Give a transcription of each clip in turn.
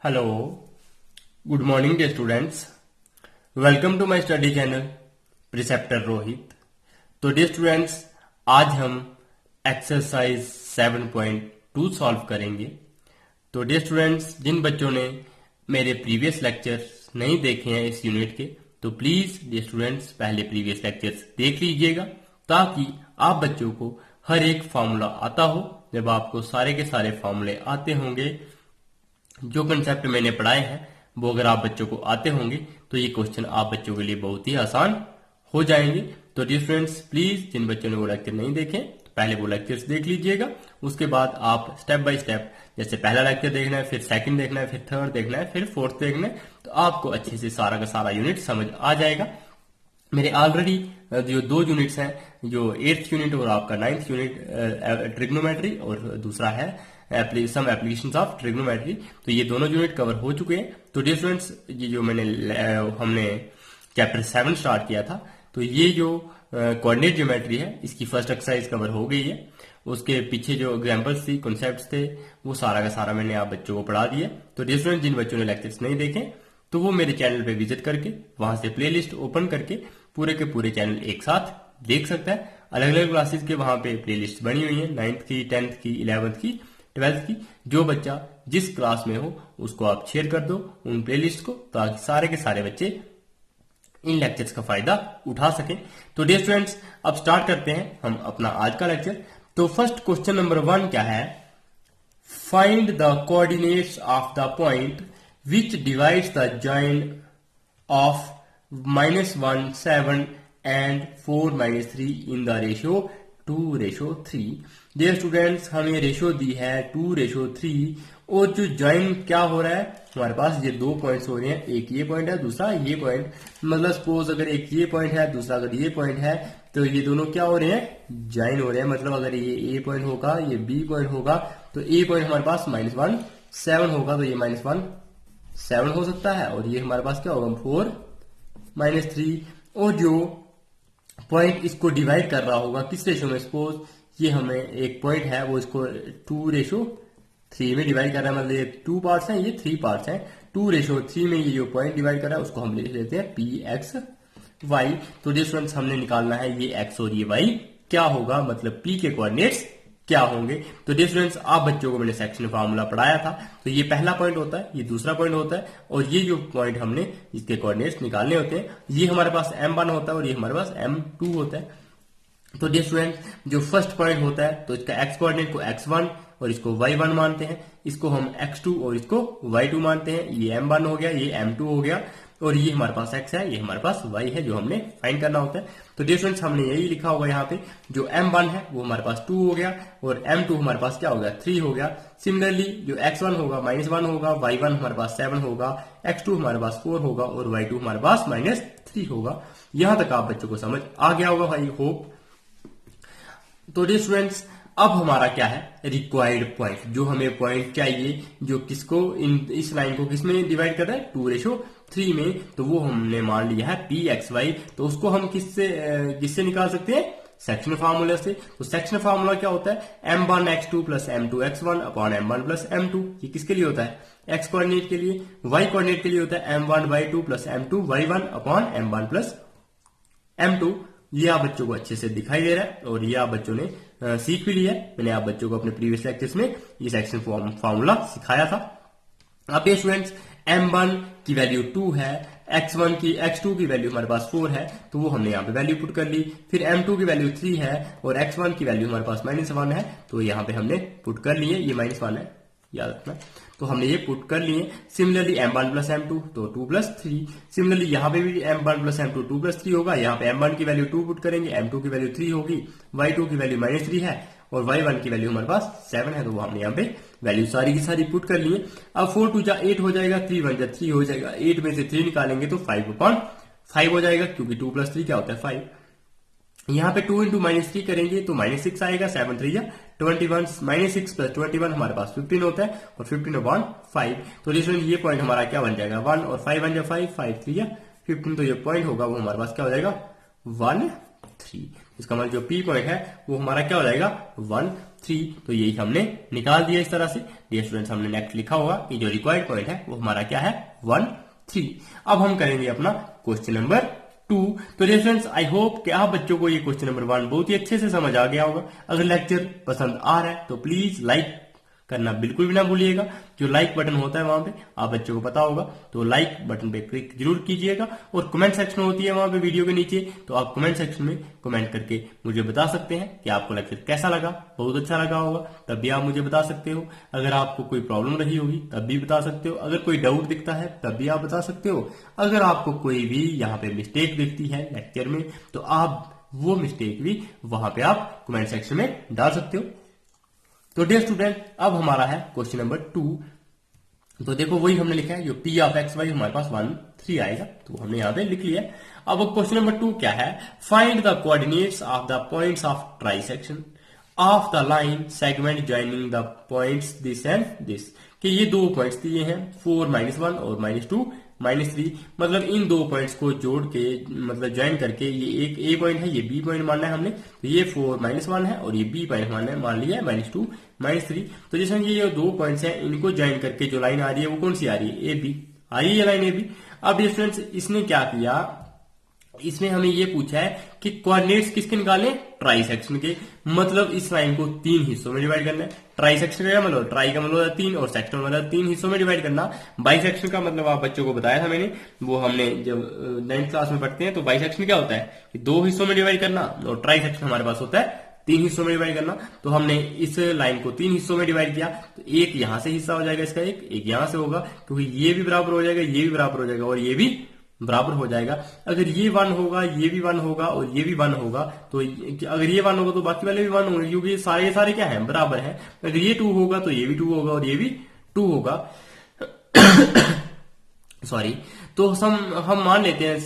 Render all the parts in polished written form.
Hello, good morning dear students. Welcome to my study channel preceptor Rohit. तो dear students, आज हम exercise 7.2 solve करेंगे। तो डे स्टूडेंट्स, जिन बच्चों ने मेरे प्रीवियस लेक्चर्स नहीं देखे हैं इस यूनिट के, तो प्लीज डे स्टूडेंट्स पहले प्रीवियस लेक्चर्स देख लीजिएगा, ताकि आप बच्चों को हर एक फॉर्मूला आता हो। जब आपको सारे के सारे फॉर्मूले आते होंगे, जो कंसेप्ट मैंने पढ़ाए हैं, वो अगर आप बच्चों को आते होंगे, तो ये क्वेश्चन आप बच्चों के लिए बहुत ही आसान हो जाएंगे। तो डियर फ्रेंड्स, प्लीज जिन बच्चों ने वो लेक्चर नहीं देखे, तो पहले वो लेक्चर्स देख लीजिएगा। उसके बाद आप स्टेप बाय स्टेप, जैसे पहला लेक्चर देखना है, फिर सेकंड देखना है, फिर थर्ड देखना है, फिर फोर्थ देखना है, तो आपको अच्छे से सारा का सारा यूनिट समझ आ जाएगा। मेरे ऑलरेडी जो दो यूनिट्स हैं, जो 8th यूनिट और आपका 9th यूनिट ट्रिग्नोमेट्री, और दूसरा है सम एप्लीकेशंस ऑफ ट्रिग्नोमेट्री, तो ये दोनों यूनिट कवर हो चुके हैं। तो डियर स्टूडेंट्स, ये जो हमने चैप्टर 7 स्टार्ट किया था, तो ये जो कोऑर्डिनेट ज्योमेट्री है, इसकी फर्स्ट एक्सरसाइज कवर हो गई है। उसके पीछे जो एग्जांपल्स थी, कॉन्सेप्ट्स थे, वो सारा का सारा मैंने आप बच्चों को पढ़ा दिया। तो डियर स्टूडेंट्स, जिन बच्चों ने लेक्चर्स नहीं देखे, तो वो मेरे चैनल पे विजिट करके, वहां से प्लेलिस्ट ओपन करके पूरे के पूरे चैनल एक साथ देख सकता है। अलग अलग क्लासेस के वहां पे प्लेलिस्ट बनी हुई है, 9th की, 10th की, 11th की, 12th की। जो बच्चा जिस क्लास में हो, उसको आप शेयर कर दो उन प्लेलिस्ट को, ताकि सारे के सारे बच्चे इन लेक्चर्स का फायदा उठा सकें। तो डियर स्टूडेंट्स, अब स्टार्ट करते हैं हम अपना आज का लेक्चर। तो फर्स्ट क्वेश्चन नंबर 1 क्या है? Find the coordinates of the point which divides the join of -1, 7 and 4, -3 in the ratio 2:3। Dear students, हमें रेशो दी है 2:3, और जो ज्वाइन क्या हो रहा है, हमारे पास ये दो पॉइंट्स हो रहे हैं, एक ये पॉइंट है, दूसरा ये पॉइंट। मतलब सपोज अगर एक ये पॉइंट है, दूसरा अगर ये पॉइंट है, तो ये दोनों क्या हो रहे हैं? ज्वाइन हो रहे हैं। मतलब अगर ये ए पॉइंट होगा, ये बी पॉइंट होगा, तो ए पॉइंट हमारे पास -1, 7 होगा, तो ये -1, 7 हो सकता है, और ये हमारे पास क्या होगा? 4, -3। और जो पॉइंट इसको डिवाइड कर रहा होगा किस रेशो में? सपोज ये हमें एक पॉइंट है, वो इसको 2:3 में डिवाइड कर रहा है। मतलब ये 2 पार्ट्स हैं, ये 3 पार्ट्स हैं। 2:3 में ये जो पॉइंट डिवाइड कर रहा है, उसको हम लिख लेते हैं PXY। तो डियर स्टूडेंट्स, हमने निकालना है ये X और ये Y क्या होगा, मतलब P के कोऑर्डिनेट्स क्या होंगे। तो डियर स्टूडेंट्स, आप बच्चों को मैंने सेक्शन फार्मूला पढ़ाया था। तो ये पहला पॉइंट होता है, ये दूसरा पॉइंट होता है, और ये जो पॉइंट हमने इसके कोऑर्डिनेट्स निकालने होते हैं, ये हमारे पास M1 होता है और ये हमारे पास M2 होता है। तो डियर स्टूडेंट्स, जो फर्स्ट पॉइंट होता है, तो इसका x कोऑर्डिनेट को x1 और इसको y1 मानते हैं, इसको हम x2 और इसको y2 मानते हैं। ये M1 हो गया, ये M2 हो गया, और ये हमारे पास x है, ये हमारे पास y है, जो हमने फाइंड करना होता है। तो डियर स्टूडेंट्स, हमने यही लिखा होगा यहाँ पे, जो M1 है वो हमारे पास 2 हो गया, और M2 हमारे पास क्या हो गया? 3 हो गया। सिमिलरली जो x1 होगा -1 होगा, y1 हमारे पास 7 होगा, x2 हमारे पास 4 होगा, और y2 हमारे पास -3 होगा। यहां तक आप बच्चों को समझ आ गया होगा, आई होप। तो डियर स्टूडेंट्स, अब हमारा क्या है? Required point. जो हमें पॉइंट चाहिए, जो किसको, इस लाइन को किसमें डिवाइड कर रहा है? 2:3 में। तो वो हमने मान लिया है PXY। तो उसको हम किससे निकाल सकते हैं? सेक्शन फार्मूला से। तो सेक्शन फार्मूला क्या होता है? M1x2 + M2x1 upon M1 + M2। ये किसके लिए होता है? x कोऑर्डिनेट के लिए। y कोऑर्डिनेट के लिए होता है M1y2 + M2y1 upon M1 + M2। ये आप बच्चों को अच्छे से दिखाई दे रहा है, और ये आप बच्चों ने सीख भी लिया है। मैंने आप बच्चों को अपने प्रीवियस लेक्चर्स में ये सेक्शन फार्मूला सिखाया था। अब ये स्टूडेंट्स, M1 की वैल्यू 2 है, x2 की वैल्यू हमारे पास 4 है, तो वो हमने यहाँ पे वैल्यू पुट कर ली। फिर M2 की वैल्यू 3 है, और x1 की वैल्यू हमारे पास -1 है, तो यहाँ पे हमने पुट कर लिए। ये -1 है, याद रखना। तो हमने ये पुट कर लिए। सिमिलरली M1 + M2, तो 2 + 3। सिमिलरली यहाँ पे भी M1 + M2 2 + 3 होगा। यहाँ पे M1 की वैल्यू 2 पुट करेंगे, M2 की वैल्यू 3 होगी, y2 की वैल्यू -3 है, और y1 की वैल्यू हमारे पास 7 है, तो वो हमने यहाँ पे वैल्यू सारी की सारी पुट कर लिए। अब 4 2 8 हो जाएगा, 3 1 3 हो जाएगा। 8 में से 3 निकालेंगे तो 5/5 हो जाएगा, क्योंकि 2 + 3 क्या होता है? 5। यहाँ पे 2 × -3 करेंगे तो -6 आएगा, 7 3 या 21, -6 + 21 हमारे पास 15 होता है, और 15/5। तो ये पॉइंट हमारा क्या बन जाएगा? 1, और 5 1 5, 5 3 या 15। तो ये पॉइंट होगा वो हमारे पास क्या हो जाएगा? 1 3। 3। इसका मतलब जो P पॉइंट है वो हमारा क्या हो जाएगा 1 3। तो यही हमने निकाल दिया इस तरह से। डियर स्टूडेंट्स, हमने नेक्स्ट लिखा होगा कि जो रिक्वायर्ड पॉइंट है वो हमारा क्या है 1 3। अब हम करेंगे अपना क्वेश्चन नंबर 2। तो डियर स्टूडेंट्स, आई होप कि आप बच्चों को ये क्वेश्चन नंबर 1 बहुत ही अच्छे से समझ आ गया होगा। अगर लेक्चर पसंद आ रहा है तो प्लीज लाइक करना बिल्कुल भी ना भूलिएगा। जो लाइक बटन होता है वहां पे आप बच्चों को पता होगा, तो लाइक बटन पे क्लिक जरूर कीजिएगा। और कमेंट सेक्शन होती है वहां पे वीडियो के नीचे, तो आप कमेंट सेक्शन में कमेंट करके मुझे बता सकते हैं कि आपको लेक्चर कैसा लगा। बहुत अच्छा लगा होगा तब भी आप मुझे बता सकते हो। अगर आपको कोई प्रॉब्लम रही होगी तब भी बता सकते हो। अगर कोई डाउट दिखता है तब भी आप बता सकते हो। अगर आपको कोई भी यहाँ पे मिस्टेक दिखती है लेक्चर में तो आप वो मिस्टेक भी वहां पे आप कमेंट सेक्शन में डाल सकते हो। तो डियर स्टूडेंट, अब हमारा है क्वेश्चन नंबर 2। तो देखो वही हमने लिखा है, जो P ऑफ एक्स वाई हमारे पास 1 3 आएगा, तो हमने यहां पे लिख लिया। अब क्वेश्चन नंबर 2 क्या है, find the coordinates of the points of trisection of the line segment joining the points this and this. कि ये दो पॉइंट्स दिए हैं 4 -1 और -2 -3, मतलब इन दो पॉइंट्स को जोड़ के मतलब ज्वाइन करके ये एक ए पॉइंट है, ये बी पॉइंट मानना है हमने। तो ये 4 -1 है और ये बी पॉइंट मानना है, मान लिया है -2 -3। तो जैसे ये दो पॉइंट्स हैं, इनको ज्वाइन करके जो लाइन आ रही है वो कौन सी आ रही है, ए बी आ रही है लाइन ए बी। अब स्टूडेंट्स इसने क्या किया, इसमें हमें ये पूछा है कि कोऑर्डिनेट्स किसके निकालें, ट्राई सेक्शन के। मतलब इस लाइन को 3 हिस्सों में डिवाइड करना है। ट्राई सेक्शन का मतलब, ट्राई का मतलब 3 और सेक्शन का मतलब 3 हिस्सों में डिवाइड करना। बाई सेक्शन का मतलब आप बच्चों को बताया था मैंने, वो हमने जब 9th क्लास में पढ़ते हैं तो बाई सेक्शन क्या होता है कि 2 हिस्सों में डिवाइड करना, और ट्राई सेक्शन हमारे पास होता है 3 हिस्सों में डिवाइड करना। तो हमने इस लाइन को 3 हिस्सों में डिवाइड किया, तो एक यहां से हिस्सा हो जाएगा इसका, एक यहां से होगा, क्योंकि ये भी बराबर हो जाएगा, ये भी बराबर हो जाएगा और ये भी बराबर हो जाएगा। अगर ये 1 होगा, ये भी 1 होगा और ये भी 1 होगा, तो अगर ये 1 होगा तो बाकी वाले भी 1 होंगे, क्योंकि ये सारे क्या हैं, बराबर हैं। अगर ये 2 होगा तो ये भी 2 होगा और ये भी 2 होगा। सॉरी, तो हम मान लेते हैं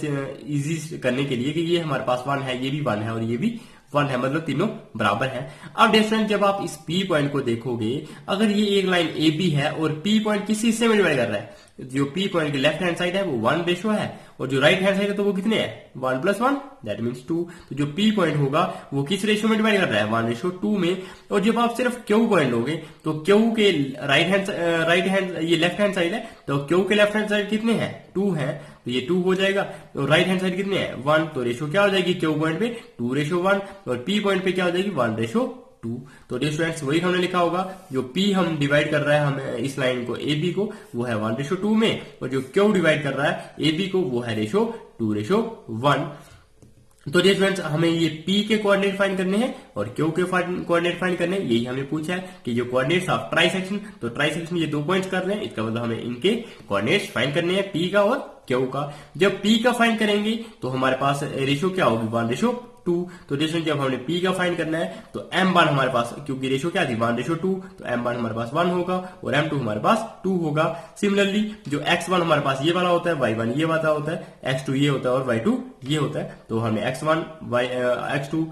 इजी करने के लिए कि ये हमारे पास 1 है, ये भी 1 है और ये भी 1 है, मतलब तीनों बराबर हैं। अब डिफरेंट जब आप इस P पॉइंट को देखोगे, अगर ये एक लाइन AB है और P पॉइंट किस हिस्से में डिवाइड कर रहा है, जो P पॉइंट की लेफ्ट हैंड साइड है वो 1 रेशो है और जो राइट हैंड साइड है तो वो कितने हैं, 1 + 1 दैट मीन्स 2। तो जो P पॉइंट होगा वो किस रेशो में डिवाइड कर रहा है, 1:2 में। और जब आप सिर्फ Q पॉइंट लोगे तो Q के राइट हैंड ये लेफ्ट हैंड साइड है, तो Q के लेफ्ट हैंड साइड कितने हैं, 2 है, तो ये 2 हो जाएगा। तो राइट हैंड साइड कितने हैं, 1, तो रेशो क्या हो जाएगी Q पॉइंट पे 2:1 और P पॉइंट पे क्या हो जाएगी 1:2। तो डियर स्टूडेंट्स, वही हमने लिखा होगा, जो P हम डिवाइड कर रहा है हमें इस लाइन को AB को, वो है 1:2 में, और जो Q डिवाइड कर रहा है AB को वो है रेशो 2:1। तो डियर स्टूडेंट्स, हमें ये P के कोऑर्डिनेट फाइंड करने हैं और Q के कोऑर्डिनेट फाइंड करने हैं। यही हमें पूछा है कि जो कोऑर्डिनेट्स ऑफ ट्राई सेक्शन, तो ट्राई सेक्शन ये 2 पॉइंट्स कर रहे हैं, इसका मतलब हमें इनके कोऑर्डिनेट्स फाइंड करने हैं, P का और Q का। जब P का फाइंड करेंगे तो हमारे पास रेशो क्या होगी, 1:2। तो रेशो जब हमने P का फाइंड करना है तो M1 हमारे पास, क्योंकि रेशो क्या थी 1:2, तो M1 हमारे पास 1 होगा और M2 हमारे पास 2 होगा। सिमिलरली जो X1 हमारे पास ये वाला होता है, Y1 ये वाला होता है, X2 ये होता है और Y2 ये होता है। तो हमने X1 X2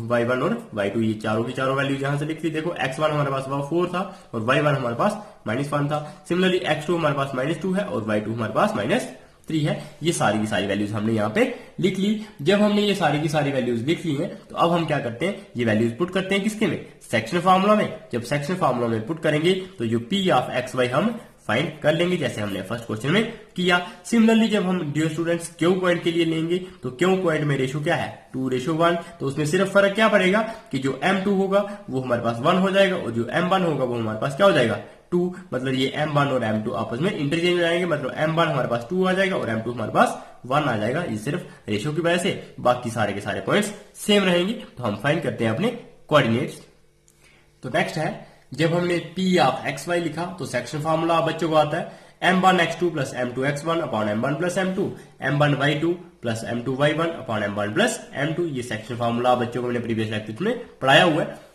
Y1 और Y2 ये चारों की चारों वैल्यू यहां से लिख ली। देखो X1 हमारे पास 4 था और Y1 हमारे पास -1 था। सिमिलरली X2 हमारे पास -2 है और Y2 हमारे पास -3 है। ये सारी की सारी वैल्यूज हमने यहाँ पे लिख ली। जब हमने ये सारी की सारी वैल्यूज लिख ली हैं तो अब हम क्या करते हैं, ये वैल्यूज पुट करते हैं किसके में, सेक्शन फार्मूला में। जब सेक्शन फार्मूला में पुट करेंगे तो जो P ऑफ एक्स वाई हम फाइंड कर लेंगे, जैसे हमने फर्स्ट क्वेश्चन में किया। सिमिलरली जब हम डियर स्टूडेंट्स Q पॉइंट के लिए लेंगे तो Q पॉइंट में रेशो क्या है, 2:1। तो उसमें सिर्फ फर्क क्या पड़ेगा कि जो M2 होगा वो हमारे पास 1 हो जाएगा और जो M1 होगा वो हमारे पास क्या हो जाएगा, 2। मतलब ये M1 और M2 आपस में इंटरचेंज हो जाएंगे, मतलब M1 हमारे पास 2 आ जाएगा और M2 हमारे पास 1 आ जाएगा। ये सिर्फ रेशो की वजह से, बाकी सारे के सारे पॉइंट्स सेम रहेंगे। तो हम फाइंड करते हैं अपने कोऑर्डिनेट्स। तो नेक्स्ट है, जब हमने P ऑफ एक्स वाई लिखा तो सेक्शन फार्मूला बच्चों को आता है M1x2 + M2x1 upon M1 + M2, M1y2 + M2y1 upon M1 + M2। ये सेक्शन फार्मूला बच्चों को मैंने प्रीवियस लेक्चर में पढ़ाया हुआ है।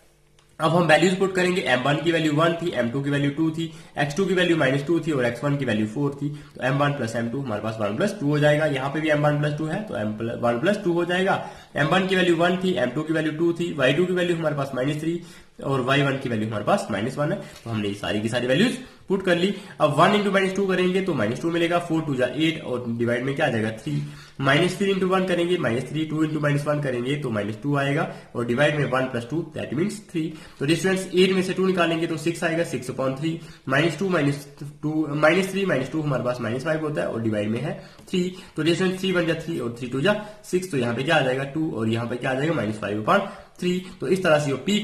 अब हम वैल्यूज पुट करेंगे। M1 की वैल्यू 1 थी, M2 की वैल्यू 2 थी, X2 की वैल्यू -2 थी और X1 की वैल्यू 4 थी। तो M1 + M2 हमारे पास 1 + 2 हो जाएगा। यहाँ पे भी M1 + 2 है तो M1 + 2 हो जाएगा। M1 की वैल्यू 1 थी, M2 की वैल्यू 2 थी, Y2 की वैल्यू हमारे पास -3, और y1 की वैल्यू हमारे पास -1 है। तो हमने ये सारी की सारी वैल्यूज पुट कर ली। अब 1 इंटू -2 करेंगे तो -2 मिलेगा, 4 2 जा 8 और डिवाइड में क्या आ जाएगा 3। -3 इंटू 1 करेंगे -3, 2 इंटू -1 करेंगे तो -2 आएगा और डिवाइड में 1 + 2 दैट मीन्स 3। तो स्टूडेंट्स 8 में से 2 निकालेंगे तो 6 आएगा, 6/3 -3 -2 हमारे पास -5 होता है और डिवाइड में है 3। तो स्टूडेंट्स 3 × 1 = 3 और 3 2 जा 6, तो यहाँ पे क्या आ जाएगा 2 और यहाँ पे क्या आ जाएगा -5/3। तो इस तरह से जो पी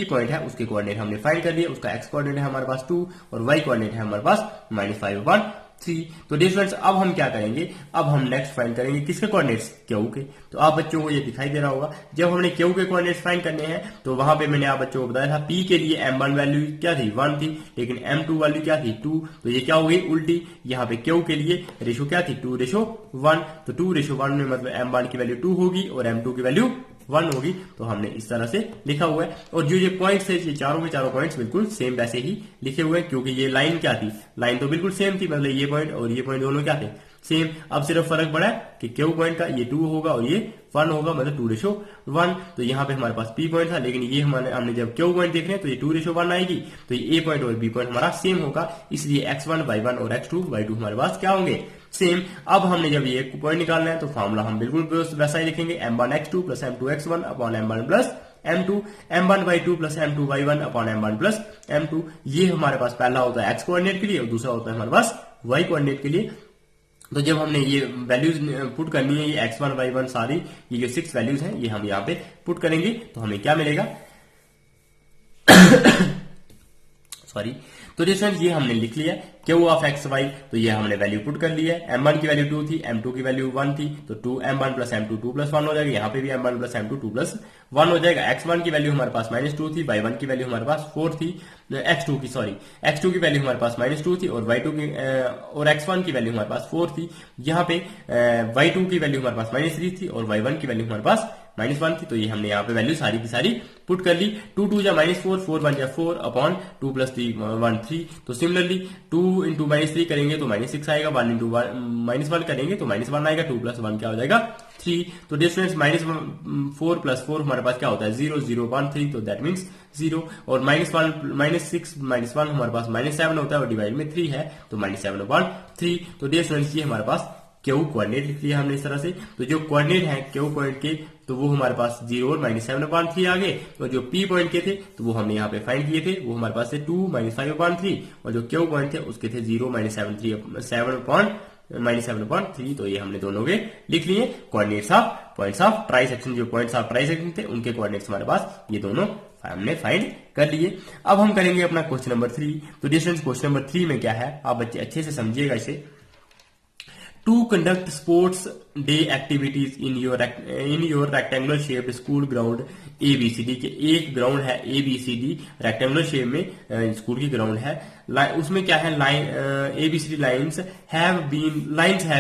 पॉइंट है उसके कोऑर्डिनेट हमने फाइंड कर लिए। उसका x कोऑर्डिनेट है हमारे पास 2 और y कोऑर्डिनेट है हमारे पास -5/3। तो स्टूडेंट्स अब हम क्या करेंगे, अब हम नेक्स्ट फाइंड करेंगे किसके कोऑर्डिनेट्स, क्यू के। तो आप बच्चों को ये दिखाई दे रहा होगा, जब हमने क्यू के कोऑर्डिनेट्स फाइंड करने हैं तो वहां पे मैंने आप बच्चों को बताया था p के लिए m1 वैल्यू क्या थी 1 थी, लेकिन m2 वैल्यू क्या थी 2। तो ये क्या हो गई उल्टी, यहाँ पे क्यू के लिए रेशो क्या थी 2:1। तो 2:1 में मतलब m1 की वैल्यू 2 होगी और m2 की वैल्यू 1 होगी। तो हमने इस तरह से लिखा हुआ है और जो ये पॉइंट्स है ये चारों के चारों पॉइंट्स बिल्कुल सेम वैसे ही लिखे हुए हैं, क्योंकि ये लाइन क्या थी, लाइन तो बिल्कुल सेम थी, मतलब ये पॉइंट और ये पॉइंट दोनों क्या थे सेम। अब सिर्फ फर्क पड़ा है कि क्यू पॉइंट का ये 2 होगा और ये 1 होगा, मतलब 2:1। तो यहाँ पे हमारे पास पी पॉइंट था, लेकिन ये हमने जब क्यू पॉइंट देख रहे हैं तो ये 2:1 आएगी। तो ये ए पॉइंट और बी पॉइंट हमारा सेम होगा, इसलिए x1 y1 और x2 y2 हमारे पास क्या होंगे सेम। अब हमने जब ये पॉइंट निकालना है तो फॉर्मूला हम बिल्कुल वैसा ही लिखेंगे, m1 x2 + m2 x1 upon m1 plus m2, m1 y2 + m2 y1 upon m1 plus m2। ये हमारे पास पहला होता है x कोऑर्डिनेट के लिए और दूसरा होता है हमारे पास y कोऑर्डिनेट के लिए। तो जब हमने ये वैल्यूज पुट करनी है, ये x1 y1 सारी ये जो 6 वैल्यूज हैं ये हम यहाँ पे पुट करेंगे तो हमें क्या मिलेगा सॉरी। तो स्टूडेंट्स ये हमने लिख लिया क्यू ऑफ एक्स वाई, तो ये हमने वैल्यू पुट कर लिया है। m1 की वैल्यू 2 थी, m2 की वैल्यू 1 थी, तो 2m1 + m2 2 + 1 हो जाएगा। यहाँ पे भी m1 + m2 2 + 1 हो जाएगा। x1 की वैल्यू हमारे पास -2 थी, y1 की वैल्यू हमारे पास 4 थी, x2 की वैल्यू हमारे पास -2 थी और y2 की और x1 की वैल्यू हमारे पास 4 थी। यहाँ पे y2 की वैल्यू हमारे पास -3 थी और y1 की वैल्यू हमारे पास -1 थी। तो ये हमने यहाँ पे वैल्यू सारी की सारी पुट कर ली। 2 2 जा -4, 4 1 जा 4 अपॉन 2 + 3 1 3। तो सिमिलरली 2 इंटू -3 करेंगे तो -6 आएगा, 1 इंटू -1 करेंगे तो -1 आएगा, 2 + 1 क्या हो जाएगा 3। तो डिफरेंस -4 + 4 हमारे पास क्या होता है 0 0 1 3, तो दैट मीन्स 0। और -6 -1 हमारे पास -7 होता है और डिवाइड में 3 है तो -7/3। तो डियर स्टूडेंट्स ये हमारे पास क्यू कोऑर्डिनेट लिख लिया हमने इस तरह से। तो जो कोऑर्डिनेट है क्यू पॉइंट के तो वो हमारे पास 0 और -7/3 आ गए, और जो पी पॉइंट के थे तो वो हमने यहाँ पे फाइंड किए थे, वो हमारे पास थे 2 -5/3, और जो क्यू पॉइंट थे उसके थे 0 -7/3। तो ये हमने दोनों के लिख लिए coordinates of points of try section. जो पॉइंट्स ऑफ ट्राई सेक्शन थे उनके कोऑर्डिनेट्स हमारे पास ये दोनों हमने फाइंड कर लिए। अब हम करेंगे अपना क्वेश्चन नंबर 3। तो डिस्टेंस क्वेश्चन नंबर 3 में क्या है आप बच्चे अच्छे से समझिएगा इसे। To conduct sports day activities in your rectangular shaped school ground ABCD के एक ग्राउंड है ABCD रेक्टेंगुलर शेप में स्कूल की ग्राउंड है। उसमें क्या है line ABCD lines have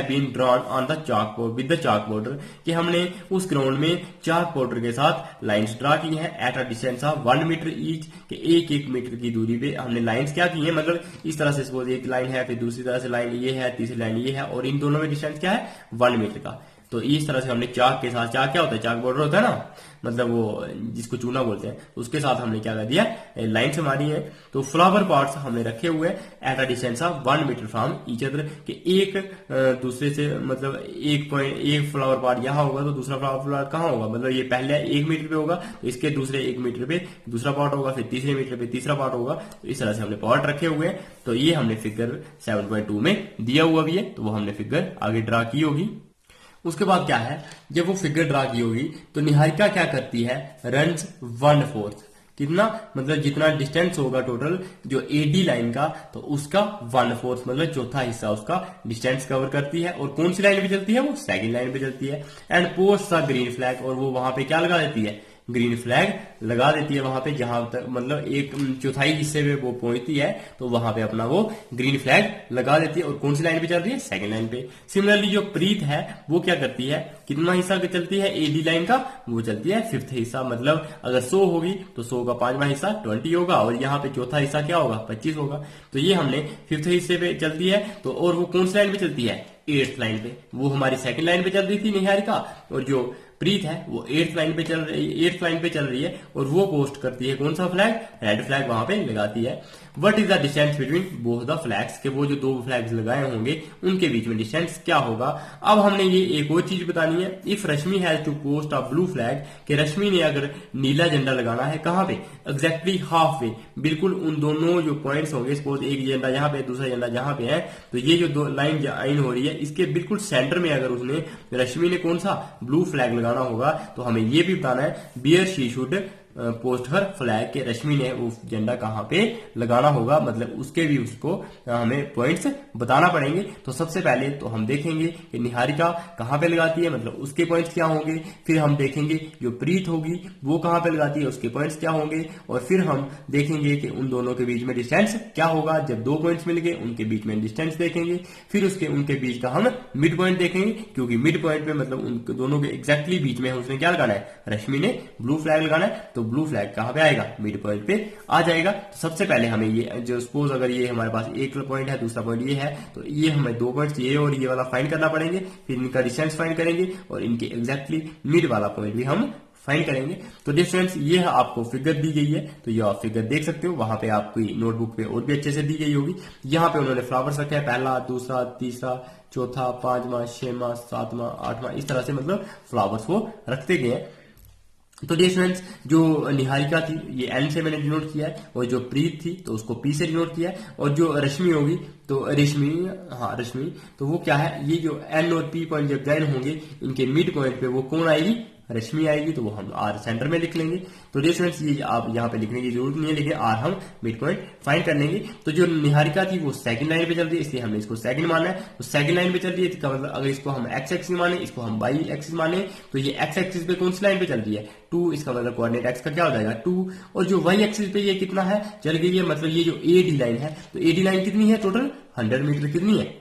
been drawn on the chalk board with the chalk border, कि हमने उस ग्राउंड में चाक बॉर्डर के साथ लाइंस ड्रा की हैं at a distance of 1 metre each, के 1 मीटर की दूरी पे हमने लाइंस क्या की हैं, मतलब इस तरह से सपोज एक लाइन है, फिर दूसरी तरह से लाइन ये है, तीसरी लाइन ये है, और इन दोनों में डिस्टेंस क्या है 1 मीटर का। तो इस तरह से हमने चाक के साथ, चाक क्या होता है चाक बॉर्डर होता है ना, मतलब वो जिसको चूना बोलते हैं, उसके साथ हमने क्या कर दिया लाइन्स हमारी है। तो फ्लावर पॉट्स हमने रखे हुए हैं at a distance of 1 metre from each other, के एक दूसरे से, मतलब एक फ्लावर पॉट यहाँ होगा तो दूसरा फ्लावर पॉट कहाँ होगा, मतलब ये पहले 1 मीटर पे होगा तो इसके दूसरे 1 मीटर पे दूसरा पॉट होगा, फिर तीसरे मीटर पे तीसरा पॉट होगा। तो इस तरह से हमने पॉट रखे हुए हैं। तो ये हमने फिगर 7.2 में दिया हुआ भी है, तो वो हमने फिगर आगे ड्रा की होगी। उसके बाद क्या है, जब वो फिगर ड्रा की होगी तो निहारिका क्या करती है, रन्स 1/4, कितना मतलब जितना डिस्टेंस होगा टोटल जो एडी लाइन का, तो उसका 1/4 मतलब चौथा हिस्सा उसका डिस्टेंस कवर करती है। और कौन सी लाइन पे चलती है, वो सेकंड लाइन पे चलती है। And post the green flag, और वो वहां पे क्या लगा देती है, ग्रीन फ्लैग लगा देती है वहां पे, जहां तक मतलब एक चौथाई हिस्से में वो पहुंचती है तो वहां पे अपना वो ग्रीन फ्लैग लगा देती है। और कौन सी लाइन पे चल रही है, सेकंड लाइन पे। सिमिलरली जो प्रीत है वो क्या करती है, कितना हिस्सा चलती है एडी लाइन का, वो चलती है 5th हिस्सा, मतलब अगर 100 होगी तो 100 का 5वां हिस्सा 20 होगा, और यहाँ पे चौथा हिस्सा क्या होगा 25 होगा। तो ये हमने 5th हिस्से पे चलती है। तो और वो कौन सी लाइन पे चलती है, 8th लाइन पे, वो हमारी सेकंड लाइन पे चल रही थी निहारिका। और जो प्रीत है वो 8th लाइन पे चल रही है और वो पोस्ट करती है कौन सा फ्लैग, रेड फ्लैग वहां पे लगाती है। What is the distance between both the flags, के वो जो दो फ्लैग्स लगाए होंगे उनके बीच में डिस्टेंस क्या होगा। अब हमने ये एक और चीज बतानी है, if Rashmi has to post a blue flag, कि रश्मि ने अगर नीला झंडा लगाना है कहां पे, एग्जैक्टली हाफ वे, बिल्कुल उन दोनों जो पॉइंट्स होंगे, सपोज एक झंडा यहाँ पे दूसरा झंडा जहां पे है, तो ये जो दो लाइन ज्वाइन हो रही है इसके बिल्कुल सेंटर में अगर उसने रश्मि ने कौन सा ब्लू फ्लैग लगाना होगा, तो हमें ये भी बताना है where she should post her flag, के रश्मि ने वो झंडा कहां पे लगाना होगा, मतलब उसके भी उसको हमें पॉइंट्स बताना पड़ेंगे। तो सबसे पहले तो हम देखेंगे कि निहारिका कहां पे लगाती है, मतलब उसके पॉइंट्स क्या होंगे, फिर हम देखेंगे जो प्रीत होगी वो कहां पे लगाती है उसके पॉइंट्स क्या होंगे, और फिर हम देखेंगे कि उन दोनों के बीच में डिस्टेंस क्या होगा। जब दो पॉइंट्स मिल गए उनके बीच में डिस्टेंस देखेंगे, फिर उनके बीच का हम मिड पॉइंट देखेंगे, क्योंकि मिड पॉइंट पे मतलब उन दोनों के एग्जैक्टली बीच में उसने क्या लगाना है, रश्मि ने ब्लू फ्लैग लगाना है, तो ब्लू फ्लैग कहां पे आएगा, मिड पॉइंट पे आ जाएगा। तो सबसे पहले हमें ये जो सपोज अगर ये हमारे पास एक पॉइंट है दूसरा पॉइंट ये है, तो ये हमें दो पॉइंट्स ये और ये वाला फाइंड करना पड़ेंगे, फिर इनका डिस्टेंस फाइंड करेंगे और इनके एग्जैक्टली मिड वाला पॉइंट भी हम फाइंड करेंगे। तो डिफरेंस ये है, आपको फिगर दी गई है तो ये आप फिगर देख सकते हो, वहां पे आपकी नोटबुक पे और भी अच्छे से दी गई होगी। यहाँ पे उन्होंने फ्लावर्स रखे हैं, पहला दूसरा तीसरा चौथा पांचवा छठवां सातवां आठवां, इस तरह से मतलब फ्लावर्स वो रखते गए हैं। तो डियर स्टूडेंट्स, जो निहारिका थी ये एन से मैंने डिनोट किया है, और जो प्रीत थी तो उसको पी से डिनोट किया है, और जो रश्मि होगी तो रश्मि तो वो क्या है, ये जो एन और पी पॉइंट जब ज्वाइन होंगे इनके मिड पॉइंट पे वो कौन आएगी, रश्मि आएगी, तो वो हम आर सेंटर में लिख लेंगे। तो डियर स्टूडेंट्स, ये आप यहाँ पे लिखने की जरूरत नहीं है, लेकिन आर हम मिड पॉइंट फाइंड कर लेंगे। तो जो निहारिका थी वो सेकंड लाइन पे चल रही है, इसलिए हमने इसको सेकंड माना है। तो सेकंड लाइन पे चल रही है इसका मतलब अगर इसको हम एक्स एक्सिस माने, इसको हम वाई एक्सिस माने, तो ये एक्स एक्सिस पे कौन सी लाइन पे चल रही है, 2, इसका मतलब कोऑर्डिनेट एक्स का क्या हो जाएगा 2, और जो वाई एक्सिस पे ये कितना है चल गई है, मतलब ये जो एडी लाइन है, तो एडी लाइन कितनी है टोटल 100 मीटर, कितनी है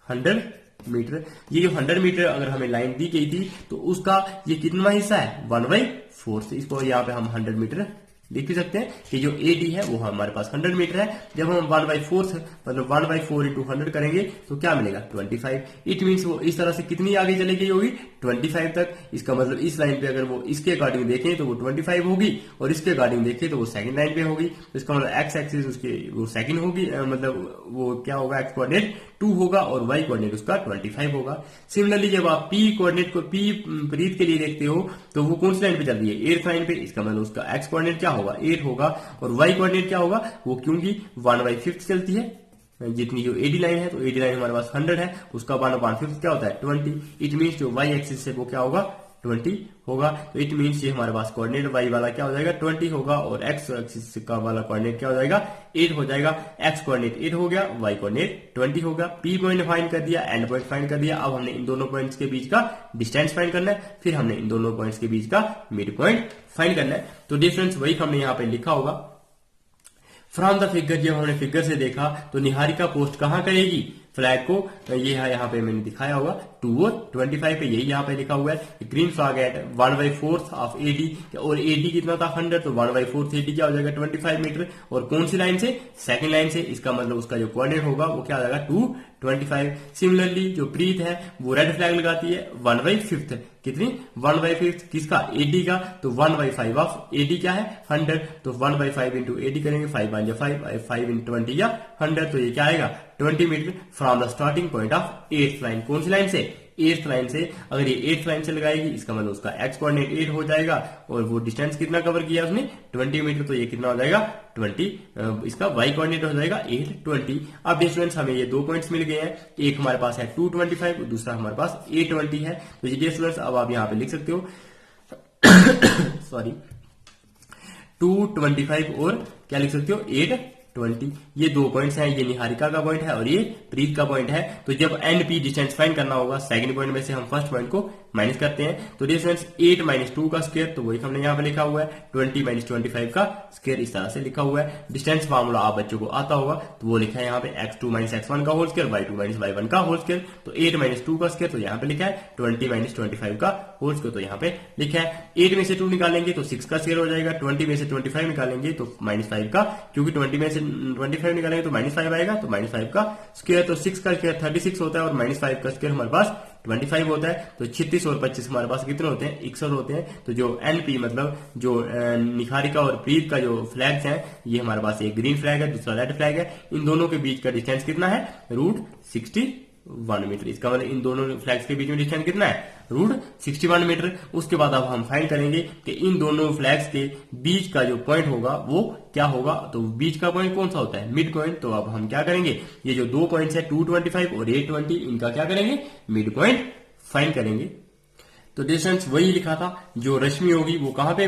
100 मीटर। ये जो 100 मीटर अगर हमें लाइन दी गई थी तो उसका ये कितना हिस्सा है 1/4, इसको यहाँ पे हम 100 मीटर लिख भी सकते हैं कि जो AD है वो हमारे पास 100 मीटर है। जब हम 1/4 मतलब 1/4 इंटू 100 करेंगे तो क्या मिलेगा 25। इट मीन्स वो इस तरह से कितनी आगे चली गई होगी 25 तक। इसका मतलब इस लाइन पे अगर वो इसके अकॉर्डिंग देखें तो वो 25 होगी, और इसके अकॉर्डिंग देखें तो वो सेकंड लाइन पे होगी। तो इसका मतलब एक्स एक्सिस उसके वो सेकंड होगी, मतलब वो क्या होगा एक्स कोऑर्डिनेट 2 होगा और वाई कोऑर्डिनेट उसका 25 होगा। सिमिलरली जब आप पी कोऑर्डिनेट को पी प्रीत के लिए देखते हो तो वो कौन सी लाइन पे चल रही है 8th लाइन पे, इसका मतलब उसका एक्स कोऑर्डिनेट क्या होगा 8 होगा, और वाई कोऑर्डिनेट क्या होगा वो क्योंकि 1/5 चलती है जितनी जो एडी लाइन है, तो एडी लाइन हमारे पास 100 है, उसका 1/5 क्या होता है 20। इट मीन्स जो वाई एक्सिस से वो क्या होगा 20 होगा। तो इट मीन्स ये हमारे पास कोऑर्डिनेट वाई वाला क्या हो जाएगा 20 होगा, और एक्स एक्सिस का वाला कोऑर्डिनेट क्या हो जाएगा 8 हो जाएगा। एक्स कोऑर्डिनेट 8 हो गया, वाई कोऑर्डिनेट 20 होगा। पी पॉइंट फाइंड कर दिया, एंड पॉइंट फाइंड कर दिया। अब हमने इन दोनों पॉइंट्स के बीच का डिस्टेंस फाइंड करना है, फिर हमने इन दोनों पॉइंट्स के बीच का मिड पॉइंट फाइंड करना है। तो डिफरेंस वही हमने यहाँ पे लिखा होगा फ्रॉम द फिगर। जब हमने फिगर से देखा तो निहारिका पोस्ट कहां करेगी फ्लैग को, ये है यहाँ पे मैंने दिखाया होगा 2 और 25 पे, यही यहाँ पे लिखा हुआ है green flag at 1/4 of AD, और AD कितना था 100, तो 1/4 AD क्या हो जाएगा 25 मीटर, और कौन सी लाइन से सेकंड लाइन से, इसका मतलब उसका जो कोऑर्डिनेट होगा वो क्या हो जाएगा 225। सिमिलरली जो प्रीत है वो रेड फ्लैग लगाती है 1/5, कितनी 1/5 किसका AD का, तो 1/5 ऑफ AD क्या है 100, तो 1/5 इंटू AD करेंगे 5 इंटू 20 या 100, तो ये क्या आएगा 20 metre from the starting point of 8th line. कौन सी लाइन से 8th लाइन से, अगर ये 8th लाइन से लगाएगी इसका मतलब उसका एक्स कोऑर्डिनेट 8 हो जाएगा, और वो डिस्टेंस कितना कवर किया उसने 20 मीटर, तो ये कितना हो जाएगा 20, इसका वाई कोऑर्डिनेट हो जाएगा 820। अब डिस्टेंस हमें ये दो पॉइंट्स मिल गए हैं, एक हमारे पास है 225 और दूसरा हमारे पास 820 है। तो ये डिस्टेंस अब आप यहाँ पे लिख सकते हो सॉरी 225 और क्या लिख सकते हो 820। ये दो पॉइंट्स हैं, ये निहारिका का पॉइंट है और ये प्रीत का पॉइंट है। तो जब एंड पी डिस्टेंस फाइंड करना होगा सेकंड पॉइंट में से हम फर्स्ट पॉइंट को माइनस करते हैं। तो डिस्टेंस 8 - 2 का स्क्वायर, तो वही हमने यहाँ पे लिखा हुआ है 20 - 25 का स्क्वायर, इस तरह से लिखा हुआ है। डिस्टेंस फार्मूला आप बच्चों को आता होगा, तो वो लिखा है यहाँ पे x2 - x1 का होल स्क्वायर, y2 - y1 का होल स्क्वायर। तो 8 - 2 का स्क्वायर, तो यहाँ पे लिखा है 20 - 25 का होल स्क्वायर, तो यहाँ पे लिखा है। 8 में से 2 निकालेंगे तो 6 का स्क्वायर हो जाएगा, 20 में से 25 निकालेंगे तो -5 का, क्योंकि 20 में से 25 निकालेंगे तो -5 आएगा, तो -5 का स्क्वायर, तो 6 का स्क्वायर 36 होता है और -5 का स्क्वायर हमारे पास 25 होता है, तो 36 और 25 हमारे पास कितने होते हैं, 61 होते हैं। तो जो NP मतलब जो निहारिका और प्रीत का जो फ्लैग्स हैं, ये हमारे पास एक ग्रीन फ्लैग है, दूसरा रेड फ्लैग है। इन दोनों के बीच का डिस्टेंस कितना है, √61 मीटर। इसका मतलब इन दोनों फ्लैग्स के बीच में डिस्टेंस कितना है, √61 मीटर। उसके बाद अब हम फाइंड करेंगे कि इन दोनों फ्लैग्स के बीच का जो पॉइंट होगा वो क्या होगा। तो बीच का पॉइंट कौन सा होता है, मिड पॉइंट। तो अब हम क्या करेंगे, ये जो दो पॉइंट्स है 225 और 820, इनका क्या करेंगे, मिड पॉइंट फाइंड करेंगे। तो डिस्टेंस वही लिखा था, जो रश्मि होगी वो कहां पे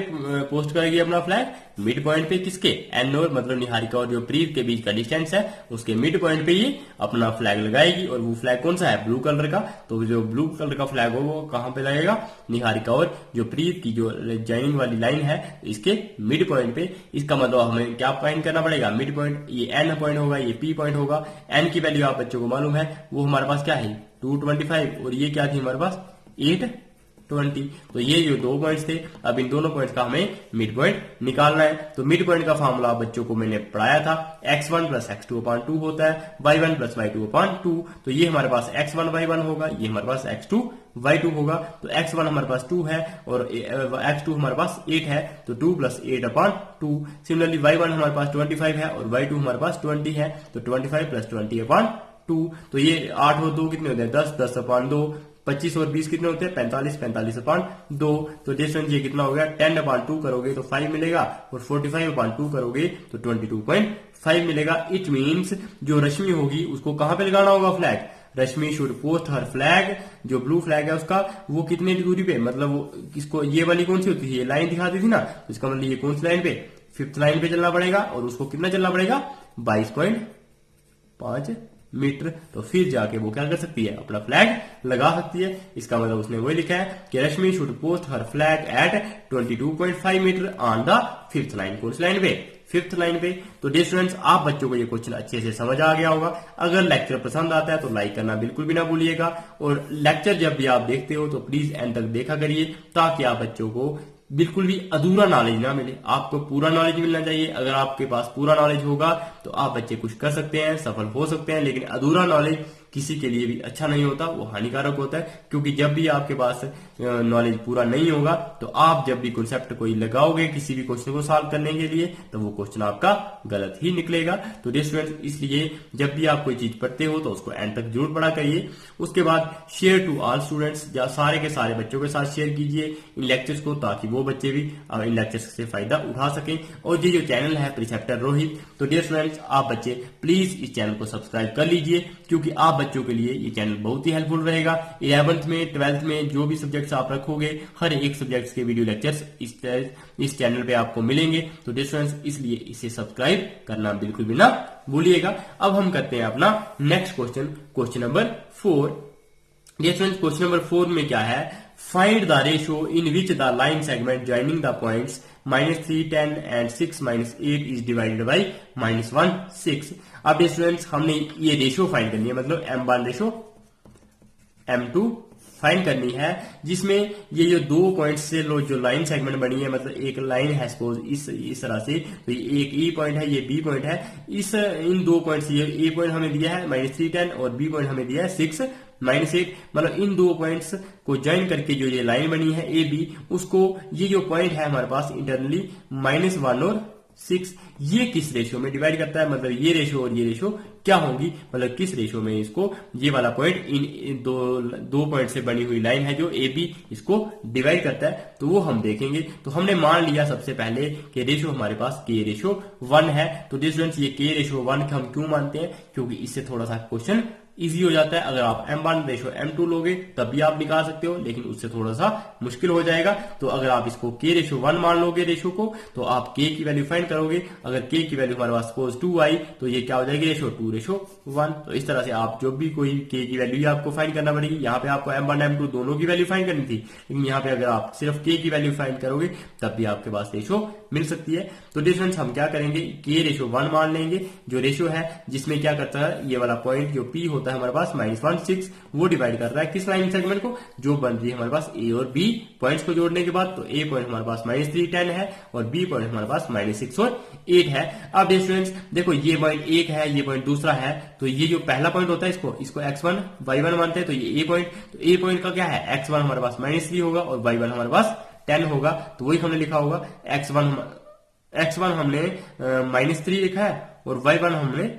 पोस्ट करेगी अपना फ्लैग, मिड पॉइंट पे। किसके, एन और मतलब निहारिका और जो प्रीत के बीच का डिस्टेंस है उसके मिड पॉइंट पे ये अपना फ्लैग लगाएगी। और वो फ्लैग कौन सा है, ब्लू कलर का। तो जो ब्लू कलर का फ्लैग हो वो कहां पे लगेगा, निहारिका और जो प्रीत की जो ज्वाइनिंग वाली लाइन है इसके मिड पॉइंट पे। इसका मतलब हमें क्या फाइंड करना पड़ेगा, मिड पॉइंट। ये एन पॉइंट होगा, ये पी पॉइंट होगा। एन की वैल्यू आप बच्चों को मालूम है, वो हमारे पास क्या है 225 और ये क्या थी हमारे पास 820। तो ये जो दो पॉइंट्स थे, अब इन दोनों पॉइंट्स का हमें मिड पॉइंट निकालना है। तो मिड पॉइंट का फॉर्मूला बच्चों को मैंने पढ़ाया था, x1 + x2/2 होता है, y1 + y2/2। तो ये हमारे पास x1 y1 होगा, ये हमारे पास x2 y2 होगा। तो x1 हमारे पास 2 है और x2 हमारे पास 8 है, तो 2 + 8/2। सिमिलरली y1 हमारे पास 25 है और y2 हमारे पास 20 है, तो 25 + 20/2। तो ये 8 और 2 कितने होते हैं, 10, 10/2। 25 और 20 कितने होते हैं, 45, 45/2। तो डिस्टेंस ये कितना हो गया, 10/2 करोगे तो 5 मिलेगा और 45/2 करोगे तो 22.5 मिलेगा। इट मीन्स जो रश्मि होगी उसको कहां पे लगाना होगा flag, Rashmi should post her flag, जो ब्लू फ्लैग है उसका, वो कितने दूरी पे, मतलब वो इसको, ये वाली कौन सी होती थी, ये लाइन दिखाती थी ना, तो इसका मतलब ये कौन सी लाइन पे, 5th लाइन पे चलना पड़ेगा और उसको कितना चलना पड़ेगा, 22.5 मीटर। तो फिर जाके वो क्या कर सकती है, अपना फ्लैग लगा सकती है। इसका मतलब उसने वही लिखा है कि Rashmi should post her flag at 22.5 metre on the 5th line. कौन सी लाइन पे, 5th लाइन पे। तो डियर स्टूडेंट्स, आप बच्चों को ये क्वेश्चन अच्छे से समझ आ गया होगा। अगर लेक्चर पसंद आता है तो लाइक करना बिल्कुल भी ना भूलिएगा, और लेक्चर जब भी आप देखते हो तो प्लीज एंड तक देखा करिए, ताकि आप बच्चों को बिल्कुल भी अधूरा नॉलेज ना मिले, आपको पूरा नॉलेज मिलना चाहिए। अगर आपके पास पूरा नॉलेज होगा तो आप बच्चे कुछ कर सकते हैं, सफल हो सकते हैं। लेकिन अधूरा नॉलेज किसी के लिए भी अच्छा नहीं होता, वो हानिकारक होता है। क्योंकि जब भी आपके पास नॉलेज पूरा नहीं होगा तो आप जब भी कॉन्सेप्ट कोई लगाओगे किसी भी क्वेश्चन को सॉल्व करने के लिए, तो वो क्वेश्चन आपका गलत ही निकलेगा। तो डियर स्टूडेंट्स, इसलिए जब भी आप कोई चीज पढ़ते हो तो उसको एंड तक जरूर पढ़ा करिए। उसके बाद शेयर टू ऑल स्टूडेंट्स, सारे के सारे बच्चों के साथ शेयर कीजिए इन लेक्चर्स को, ताकि वो बच्चे भी इन लेक्चर्स से फायदा उठा सकें। और ये जो चैनल है प्रिसेप्टर रोहित, तो डियर स्टूडेंट्स आप बच्चे प्लीज इस चैनल को सब्सक्राइब कर लीजिए, क्योंकि आप बच्चों के लिए ये चैनल बहुत ही हेल्पफुल रहेगा। 11th में 12th में जो भी सब्जेक्ट्स आप रखोगे, हर एक सब्जेक्ट्स के वीडियो लेक्चर्स इस चैनल पे आपको मिलेंगे। तो डियर स्टूडेंट्स, इसलिए इसे सब्सक्राइब करना बिल्कुल भी ना भूलिएगा। अब हम करते हैं अपना next question, question number 4। Dear students, question number 4 में क्या है, find the ratio in which the line segment joining the points -3, 10 and 6 -8 is divided by -1, 6। अब डियर स्टूडेंट्स, हमने ये रेशियो फाइंड करनी है, मतलब M1 रेशियो M2 फाइंड करनी है, जिसमें ये जो दो पॉइंट से जो लाइन सेगमेंट बनी है, मतलब एक लाइन है सपोज इस तरह से, तो ये एक E पॉइंट है, ये B पॉइंट है। इन दो पॉइंट से, ये A पॉइंट हमें दिया है -3, 10 और B पॉइंट हमें दिया है 6 -8। मतलब इन दो पॉइंट्स को ज्वाइन करके जो ये लाइन बनी है AB, उसको ये जो पॉइंट है हमारे पास इंटरनली -1 और 6, ये किस रेशियो में डिवाइड करता है, मतलब ये रेशियो और ये रेशियो क्या होंगी, मतलब किस रेशियो में इसको, ये वाला पॉइंट इन दो पॉइंट से बनी हुई लाइन है जो AB, इसको डिवाइड करता है। तो वो हम देखेंगे। तो हमने मान लिया सबसे पहले कि रेशियो हमारे पास K/1 है। तो स्टूडेंट्स, ये K/1 हम क्यों मानते हैं, क्योंकि इससे थोड़ा सा क्वेश्चन इजी हो जाता है। अगर आप M1 रेशियो M2 लोगे तब भी आप निकाल सकते हो, लेकिन उससे थोड़ा सा मुश्किल हो जाएगा। तो अगर आप इसको K/1 मान लोगे रेशियो को, तो आप K की वैल्यू फाइंड करोगे। अगर K की वैल्यू हमारे पास सपोज 2 आई, तो ये क्या हो जाएगी, रेशियो 2/1। तो इस तरह से आप जो भी कोई K की वैल्यू आपको फाइंड करना पड़ेगी। यहाँ पे आपको M1 M2 दोनों की वैल्यू फाइंड करनी थी, लेकिन यहाँ पे अगर आप सिर्फ K की वैल्यू फाइंड करोगे तब भी आपके पास रेशियो मिल सकती है। तो डिफरेंस हम क्या करेंगे, K/1 मान लेंगे, जो रेशियो है जिसमें क्या करता है, ये वाला पॉइंट जो P होता होता है हमारे पास -1 6, वो डिवाइड कर रहा है किस लाइन सेगमेंट को, जो बन रही है हमारे पास ए और बी पॉइंट्स को जोड़ने के बाद। तो ए पॉइंट हमारे पास -3 10 है और बी पॉइंट हमारे पास -6 और 8 है। अब स्टूडेंट्स देखो ये पॉइंट एक है, ये पॉइंट दूसरा है, तो ये जो पहला पॉइंट होता है इसको x1 y1 मानते हैं। तो ये ए पॉइंट का क्या है, x1 हमारे पास -3 होगा और y1 हमारे पास 10 होगा। तो वही हमने लिखा होगा x1 हमने -3 लिखा है और y1 हमने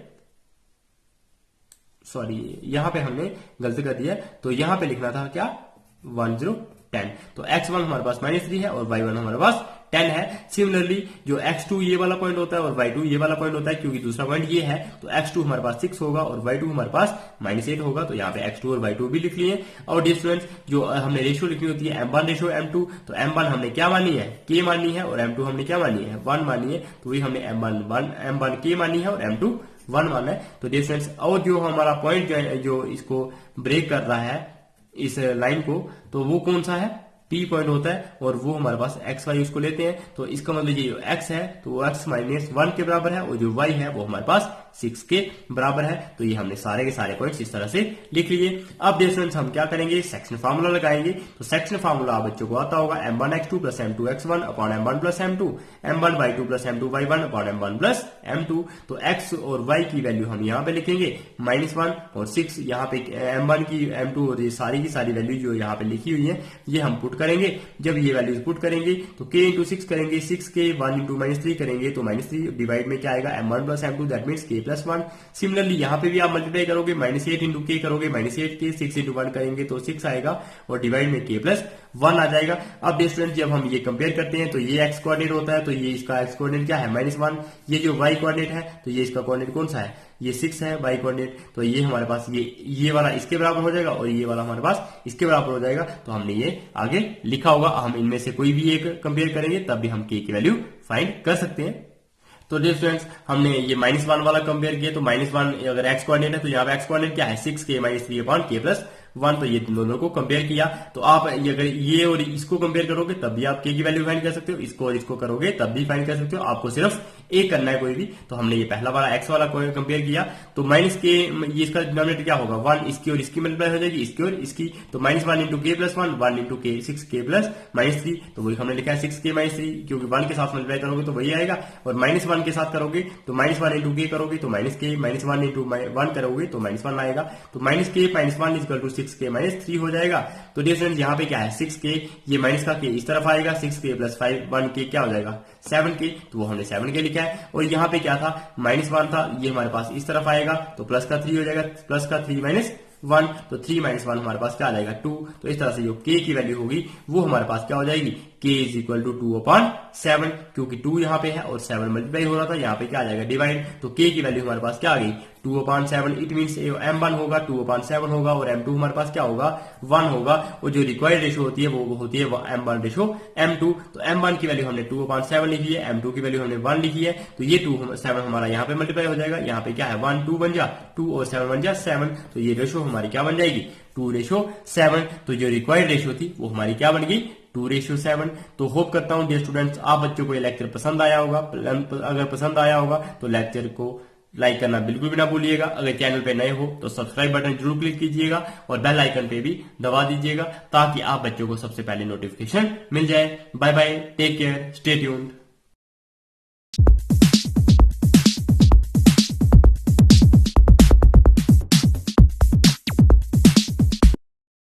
यहां पे हमने गलती कर दिया, तो यहां पे लिखना था क्या 1 0 10। तो x1 हमारे पास -3 है और y1 हमारे पास 10 है। सिमिलरली जो x2 ये वाला पॉइंट होता है और y2 ये वाला पॉइंट होता है, क्योंकि दूसरा पॉइंट ये है, तो x2 हमारे पास 6 होगा और y2 हमारे पास -8 होगा। तो यहाँ पे x2 और y2 भी लिख लिए। और डियर स्टूडेंट्स जो हमने रेशियो लिखनी होती है m1 रेशियो m2, तो m1 हमने क्या मानी है, k मानी है, और m2 हमने क्या मानी है, 1 मानी है। तो वही हमने m1 k मानी है और m2 1 माना है। तो डियर स्टूडेंट्स और जो हमारा पॉइंट जो इसको ब्रेक कर रहा है इस लाइन को, तो वो कौन सा है, P पॉइंट होता है, और वो हमारे पास x y उसको लेते हैं। तो इसका मतलब ये जो x है तो वो x -1 के बराबर है और जो y है वो हमारे पास 6 के बराबर है। तो ये हमने सारे के सारे पॉइंट्स इस तरह से लिख लिए। अब डियर स्टूडेंट्स हम क्या करेंगे, सेक्शन फार्मूला लगाएंगे। तो सेक्शन फार्मूला आप बच्चों को आता होगा m1 x2 + m2 x1 upon m1 + m2, m1 y2 + m2 y1 upon m1 + m2। तो x और y की वैल्यू हम यहाँ पे लिखेंगे -1 और 6, यहाँ पे m1 की m2 और ये सारी की सारी वैल्यू जो यहाँ पे लिखी हुई है ये हम पुट करेंगे। जब ये वैल्यूज पुट करेंगे तो k × 6 करेंगे, 6 के 1 × -3 करेंगे, तो -3 डिवाइड में क्या आएगा m1 + m2 that means k + 1। Similarly यहाँ पे भी आप मल्टीप्लाई करोगे, -8 × k करोगे, -8 के 6 × 1 करेंगे तो 6 आएगा और डिवाइड में k + 1 आ जाएगा। अब डियर स्टूडेंट जब हम ये कंपेयर करते हैं तो ये x कोऑर्डिनेट होता है, तो ये इसका x कोऑर्डिनेट क्या है -1, ये जो y कोऑर्डिनेट है तो ये इसका कोऑर्डिनेट कौन सा है, ये 6 है y कोऑर्डिनेट। तो ये हमारे पास ये वाला इसके बराबर हो जाएगा और ये वाला हमारे पास इसके बराबर हो जाएगा। तो हमने ये आगे लिखा होगा, हम इनमें से कोई भी एक कंपेयर करेंगे तब भी हम k की वैल्यू फाइंड कर सकते हैं। तो डियर स्टूडेंट्स हमने ये -1 वाला कंपेयर किया, तो -1 अगर x कोऑर्डिनेट है तो यहाँ पे x कोऑर्डिनेट क्या है 6k - 3 अपॉन k + 1। तो ये दोनों को कंपेयर किया, तो आप अगर ये और इसको कंपेयर करोगे तब भी आप k की वैल्यू फाइंड कर सकते हो, इसको और इसको करोगे तब भी फाइंड कर सकते हो, आपको सिर्फ एक करना है कोई भी। तो हमने ये पहला वाला x वाला कंपेयर किया, तो -k ये इसका डिनोमिनेटर क्या होगा 1, इसकी और इसकी मल्टीप्लाई हो जाएगी, इसकी और इसकी, तो -1 × k + 1, 1 × k 6k + -3। तो वही हमने लिखा है 6k - 3, क्योंकि 1 के साथ मल्टीप्लाई करोगे तो वही आएगा, और -1 के साथ करोगे तो -1 × k करोगे तो -k, -1 × 1 करोगे तो -1 आएगा। तो -k - 1 = 6k - 3 हो जाएगा। तो डियर स्टूडेंट्स यहाँ पे क्या है 6k, ये माइनस का k इस तरफ आएगा, 6k + 5 1k क्या हो जाएगा 7k, तो वो हमने 7k लिखा है। और यहाँ पे क्या था -1 था, ये हमारे पास इस तरफ आएगा तो प्लस का 3 हो जाएगा, प्लस का 3 - 1, तो 3 - 1 हमारे पास क्या आ जाएगा 2। तो इस तरह से जो k की वैल्यू होगी वो हमारे पास क्या हो जाएगी k = 2/7, क्योंकि 2 यहाँ पे है और 7 मल्टीप्लाई हो रहा था, यहाँ पे क्या आ जाएगा डिवाइड। तो k की वैल्यू हमारे पास क्या आ गई 2/7। इट मीन्स m1 होगा 2/7 होगा और m2 हमारे पास क्या होगा 1 होगा। और जो रिक्वायर्ड रेशियो होती है वो होती है m1 रेशियो m2। तो m1 की वैल्यू हमने 2/7 लिखी है, m2 की वैल्यू हमने 1 लिखी है। तो ये 7 हमारा यहाँ पे मल्टीप्लाई हो जाएगा, यहाँ पे क्या है 1 2 बन जा 2 और 7 बन जा 7। तो ये रेशियो हमारी क्या बन जाएगी 2:7। तो जो रिक्वायर्ड रेशियो थी वो हमारी क्या बन गई 2:7। तो होप करता हूं डियर स्टूडेंट्स आप बच्चों को ये लेक्चर पसंद आया होगा। अगर पसंद आया होगा तो लेक्चर को लाइक करना बिल्कुल भी ना भूलिएगा। अगर चैनल पे नए हो तो सब्सक्राइब बटन जरूर क्लिक कीजिएगा और बेल आइकन पे भी दबा दीजिएगा, ताकि आप बच्चों को सबसे पहले नोटिफिकेशन मिल जाए। Bye bye, take care, stay tuned.